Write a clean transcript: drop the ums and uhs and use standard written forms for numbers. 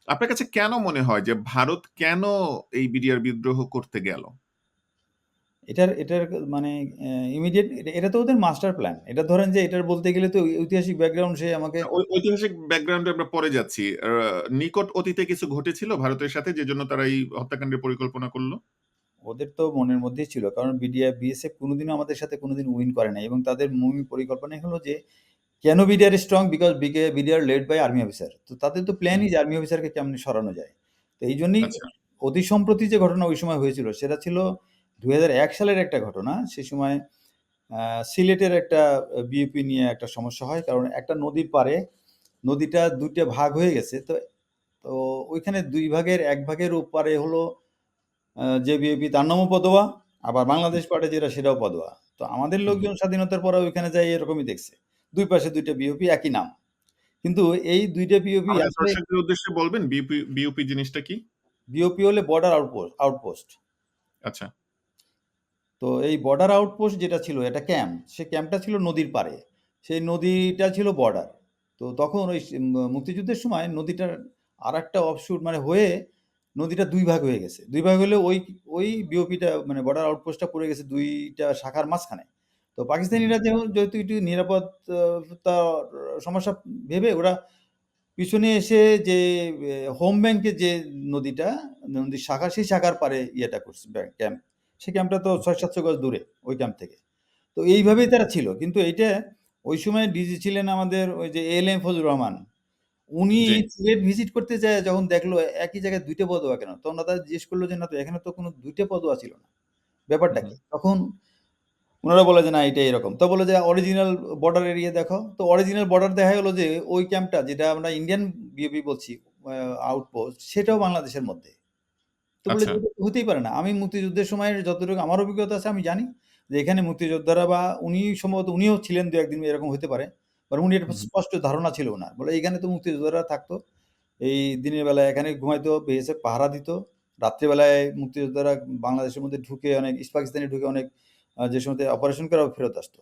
আপনার কাছে কেন মনে হয় যে ভারত কেন এই বিডিআর বিদ্রোহ করতে গেল? এটার মানে ইমিডিয়েট এটা তো ওদের মাস্টার প্ল্যান। এটা ধরেন যে এটার বলতে গেলে তো ঐতিহাসিক ব্যাকগ্রাউন্ড সে আমাকে ঐতিহাসিক ব্যাকগ্রাউন্ডে আমরা পরে যাচ্ছি। নিকট অতীতে কিছু ঘটেছিল ভারতের সাথে যেজন্য তারা এই হত্যাকাণ্ডের পরিকল্পনা করল? ওদের তো মনের মধ্যেই ছিল। কারণ বিএসএফ কোনোদিনও আমাদের সাথে কোনোদিন উইন করে নাই এবং তাদের মূল পরিকল্পনাই হলো যে কেন BDR strong? Because BDR led by army officer. তো তাদের তো হুম, প্ল্যানই যে আর্মি অফিসারকে কেমনে সরানো যায়। তো এইজন্যই আচ্ছা। অতি সম্প্রতি যে ঘটনা ওই সময় হয়েছিল সেটা ছিল ২০০১ সালের একটা ঘটনা। সে সময় সিলেটের একটা বিওপি নিয়ে একটা সমস্যা হয়। কারণ একটা নদীর পাড়ে নদীটা ২ টা ভাগ হয়ে গেছে। তো তো ওইখানে ২ ভাগের ১ ভাগের ওপারে হলো যে বিএপি তার নামও পদোয়া, আবার বাংলাদেশ পার্টি যেটা সেটাও পদোয়া। তো আমাদের হুম। লোকজন স্বাধীনতার পরে ওইখানে যাই এরকমই দেখছে। ২ পাশে ২ টা বিওপি একই নাম। কিন্তু এই ২ টা বিওপি আমাদের আসলে দর্শকদের উদ্দেশ্যে বলবেন বিউপি জিনিসটা কি? বিওপি হলে বর্ডার আউটপোস্ট। আচ্ছা। তো এই বর্ডার আউটপোস্ট যেটা ছিল এটা ক্যাম্প। সে ক্যাম্পটা ছিল নদীর পাড়ে। সেই নদীটা ছিল বর্ডার। তো তখন ওই মুক্তিযুদ্ধের সময় নদীটার আরেকটা অফশুট মানে হয়ে নদীটা ২ ভাগ হয়ে গেছে। ২ ভাগ হলে ওই বিওপিটা মানে বর্ডার আউটপোস্টটা পড়ে গেছে ২ টা শাখার মাঝখানে। তো হুম, পাকিস্তানিরা যেহেতু একটু নিরাপত্তার সমস্যা ভেবে ওরা পিছনে এসে যে হোম ব্যাংকের যে নদীটা, নদীর শাখা সেই শাখার পাড়ে ইয়েটা করছে ক্যাম্প। সেই ক্যাম্পটা তো ৬০০-৭০০ গজ দূরে ওই ক্যাম্প থেকে। তো এইভাবেই তারা ছিল। কিন্তু এইটা ওই সময় ডিজি ছিলেন আমাদের ওই যে এএলএম ফজলুর রহমান। উনি জি। সিলেট ভিজিট করতে যেয়ে যখন দেখলো একই জায়গায় ২ টা পদোয়া কেন? তখন তারা জিজ্ঞেস করল যে, "না তো এখানে তো কোনো ২ টা পদোয়া ছিল না। ব্যাপারটা হুম, কি?" তখন উনারা বলে যে, "না এটা এরকম।" তো বলল যে, "অরিজিনাল বর্ডার এরিয়া দেখাও।" তো অরিজিনাল বর্ডার দেখা গেল যে ওই ক্যাম্পটা যেটা আমরা ইন্ডিয়ান বিওপি বলছি আ আউটপোস্ট সেটাও বাংলাদেশের মধ্যে। তো বলে আচ্ছা। যে, "এটা তো হতেই পারে না।" আমি মুক্তিযুদ্ধের সময়ের যতটুকু আমার অভিজ্ঞতা আছে আমি জানি যে এখানে মুক্তিযোদ্ধারা বা উনি সম্ভবত উনিও ছিলেন ২-১ দিন এরকম হতে পারে। বাট উনি একটা হুম, স্পষ্ট ধারণা ছিল উনার। বলে এখানে তো মুক্তিযোদ্ধারা থাকতো। এই দিনের বেলায় এখানে ঘুমাইতো, বিএসএফ পাহারা দিত। রাত্রিবেলায় মুক্তিযোদ্ধারা বাংলাদেশের মধ্যে ঢুকে অনেক ইস্ট পাকিস্তানি ঢুকে অনেক যে সময়তে অপারেশন করে ফেরত আসতো।